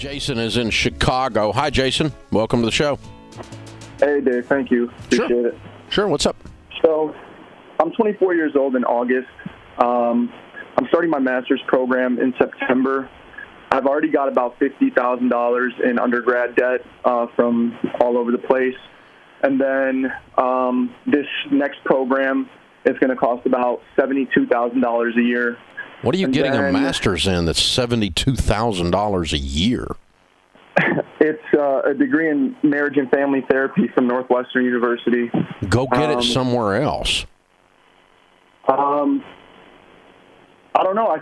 Jason is in Chicago. Hi, Jason. Welcome to the show. Hey, Dave. Thank you. Appreciate it. Sure. What's up? So, I'm 24 years old in August. I'm starting my master's program in September. I've already got about $50,000 in undergrad debt from all over the place. And then this next program is going to cost about $72,000 a year. What are you getting a master's in that's $72,000 a year? It's a degree in marriage and family therapy from Northwestern University. Go get it somewhere else. I don't know.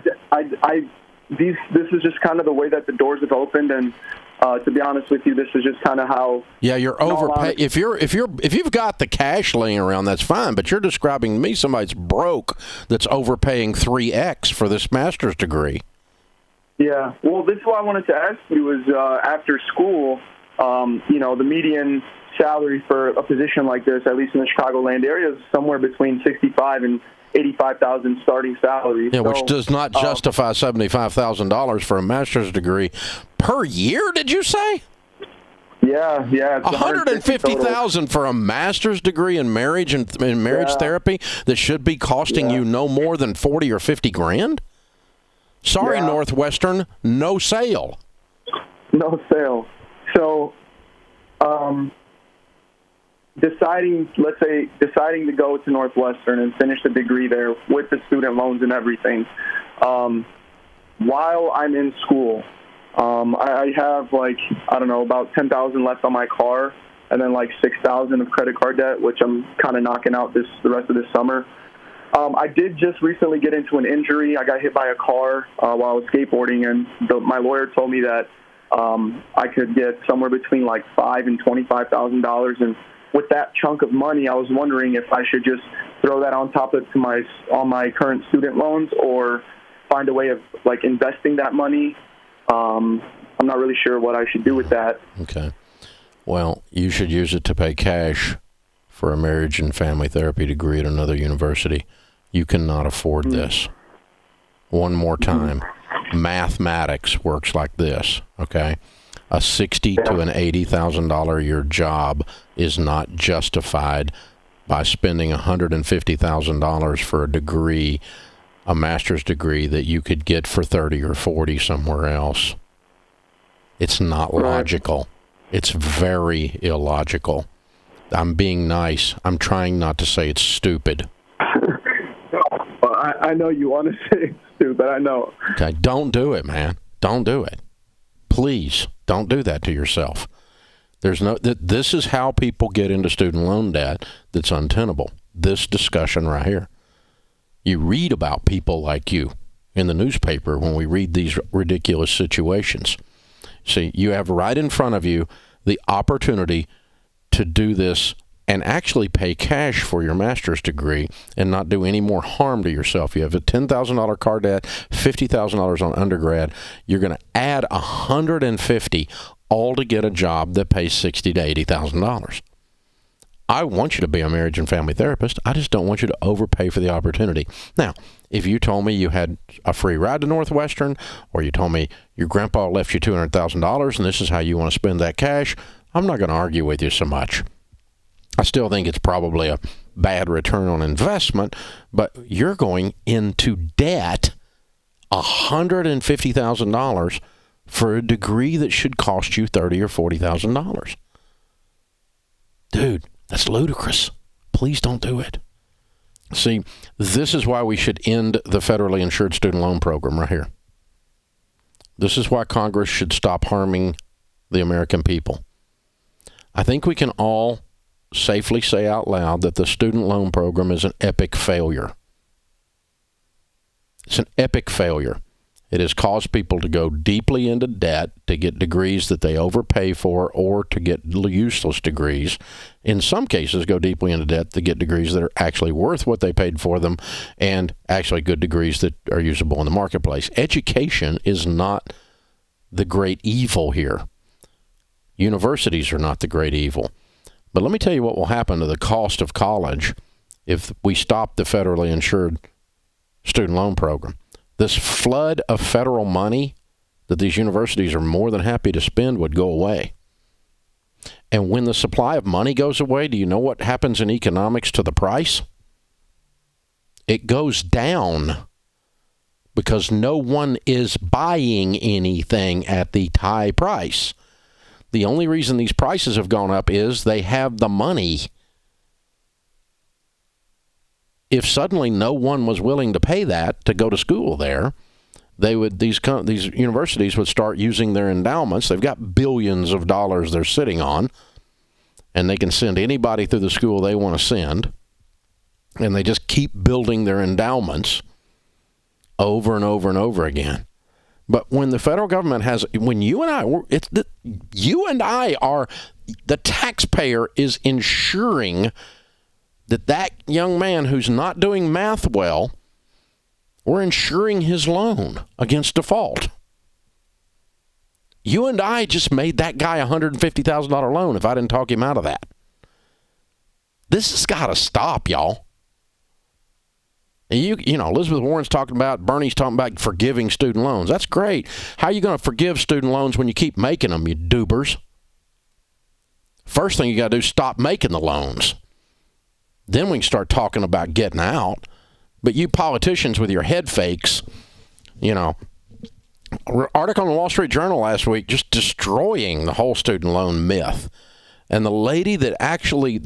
This is just kind of the way that the doors have opened, and to be honest with you, this is just kind of how. Yeah, you're overpaying. If you've got the cash laying around, that's fine. But you're describing to me somebody's broke that's overpaying 3x for this master's degree. Yeah. Well, this is what I wanted to ask you is after school, the median salary for a position like this, at least in the Chicagoland area, is somewhere between $65,000 and $85,000 starting salary. Yeah, which does not justify $75,000 for a master's degree per year. Did you say? Yeah. It's $150,000 for a master's degree in marriage and marriage therapy that should be costing you no more than $40,000 or $50,000. Sorry, Northwestern, no sale. No sale. So, deciding to go to Northwestern and finish the degree there with the student loans and everything, while I'm in school, I have about $10,000 left on my car, and then $6,000 of credit card debt, which I'm kind of knocking out the rest of this summer. I did just recently get into an injury. I got hit by a car while I was skateboarding, and my lawyer told me that I could get somewhere between $5,000 and $25,000. And with that chunk of money, I was wondering if I should just throw that on top of my current student loans, or find a way of investing that money. I'm not really sure what I should do with that. Okay. Well, you should use it to pay cash for a marriage and family therapy degree at another university. You cannot afford this. One more time. Mathematics works like this, okay? A $60,000 to an $80,000 a year job is not justified by spending $150,000 for a degree, a master's degree that you could get for $30,000 or $40,000 somewhere else. It's not logical. It's very illogical. I'm being nice. I'm trying not to say it's stupid. I know you want to say it's stupid. I know. Okay, don't do it, man. Don't do it. Please, don't do that to yourself. This is how people get into student loan debt that's untenable. This discussion right here. You read about people like you in the newspaper when we read these ridiculous situations. See, you have right in front of you the opportunity to do this and actually pay cash for your master's degree and not do any more harm to yourself. You have a $10,000 car debt, $50,000 on undergrad. You're going to add $150,000 all to get a job that pays $60,000 to $80,000. I want you to be a marriage and family therapist. I just don't want you to overpay for the opportunity. Now, if you told me you had a free ride to Northwestern, or you told me your grandpa left you $200,000 and this is how you want to spend that cash, I'm not going to argue with you so much. I still think it's probably a bad return on investment, but you're going into debt $150,000 for a degree that should cost you $30,000 or $40,000. Dude, that's ludicrous. Please don't do it. See, this is why we should end the federally insured student loan program right here. This is why Congress should stop harming the American people. I think we can all safely say out loud that the student loan program is an epic failure. It's an epic failure. It has caused people to go deeply into debt to get degrees that they overpay for, or to get useless degrees. In some cases, go deeply into debt to get degrees that are actually worth what they paid for them, and actually good degrees that are usable in the marketplace. Education is not the great evil here. Universities are not the great evil. But let me tell you what will happen to the cost of college if we stop the federally insured student loan program. This flood of federal money that these universities are more than happy to spend would go away. And when the supply of money goes away, do you know what happens in economics to the price? It goes down because no one is buying anything at the high price. The only reason these prices have gone up is they have the money. If suddenly no one was willing to pay that to go to school there, these universities would start using their endowments. They've got billions of dollars they're sitting on, and they can send anybody through the school they want to send, and they just keep building their endowments over and over and over again. But when the federal government when you and I are, the taxpayer is ensuring that young man who's not doing math well, we're insuring his loan against default. You and I just made that guy a $150,000 loan if I didn't talk him out of that. This has got to stop, y'all. You know, Elizabeth Warren's talking about, Bernie's talking about forgiving student loans. That's great. How are you going to forgive student loans when you keep making them, you doobers? First thing you got to do is stop making the loans. Then we can start talking about getting out. But you politicians with your head fakes, you know, article in the Wall Street Journal last week just destroying the whole student loan myth. And the lady that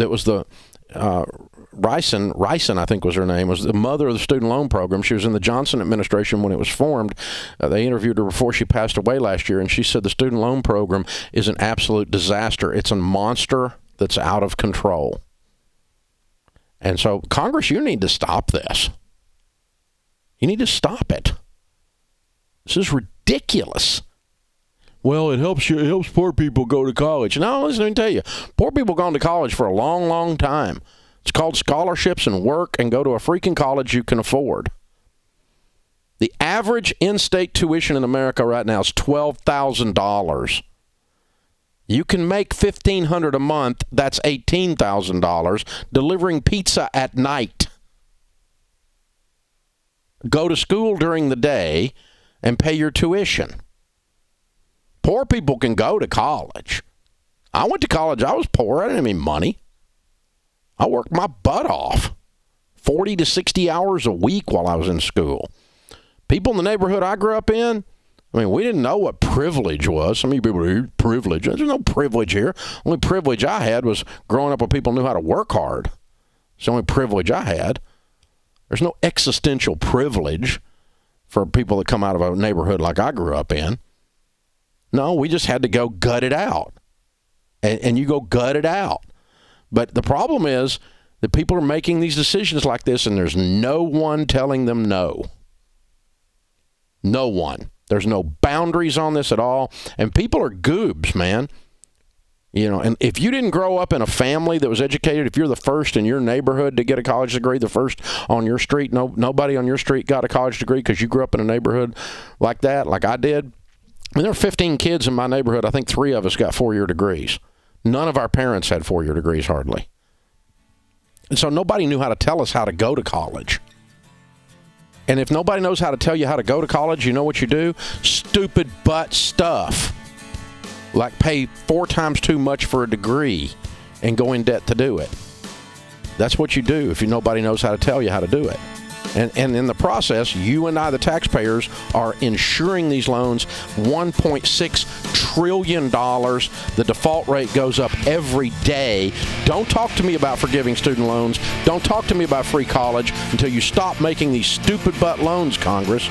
was the Ricin, I think was her name, was the mother of the student loan program. She was in the Johnson administration when it was formed. They interviewed her before she passed away last year, and she said the student loan program is an absolute disaster. It's a monster that's out of control. And so, Congress, you need to stop this. You need to stop it. This is ridiculous. Well, it helps poor people go to college. No, listen, let me tell you, poor people gone to college for a long, long time. It's called scholarships and work and go to a freaking college you can afford. The average in-state tuition in America right now is $12,000. You can make $1,500 a month. That's $18,000 delivering pizza at night. Go to school during the day and pay your tuition. Poor people can go to college. I went to college. I was poor. I didn't have any money. I worked my butt off 40 to 60 hours a week while I was in school. People in the neighborhood I grew up in, I mean, we didn't know what privilege was. Some of you people are privilege. There's no privilege here. The only privilege I had was growing up when people knew how to work hard. It's the only privilege I had. There's no existential privilege for people that come out of a neighborhood like I grew up in. No, we just had to go gut it out. And you go gut it out. But the problem is that people are making these decisions like this, and there's no one telling them no. No one. There's no boundaries on this at all. And people are goobs, man. You know, and if you didn't grow up in a family that was educated, if you're the first in your neighborhood to get a college degree, the first on your street, nobody on your street got a college degree because you grew up in a neighborhood like that, like I did. I mean, there were 15 kids in my neighborhood. I think 3 of us got 4-year degrees. None of our parents had 4-year degrees, hardly. And so nobody knew how to tell us how to go to college. And if nobody knows how to tell you how to go to college, you know what you do? Stupid butt stuff. Like pay 4 times too much for a degree and go in debt to do it. That's what you do if nobody knows how to tell you how to do it. And in the process, you and I, the taxpayers, are insuring these loans $1.6 trillion. The default rate goes up every day. Don't talk to me about forgiving student loans. Don't talk to me about free college until you stop making these stupid butt loans, Congress.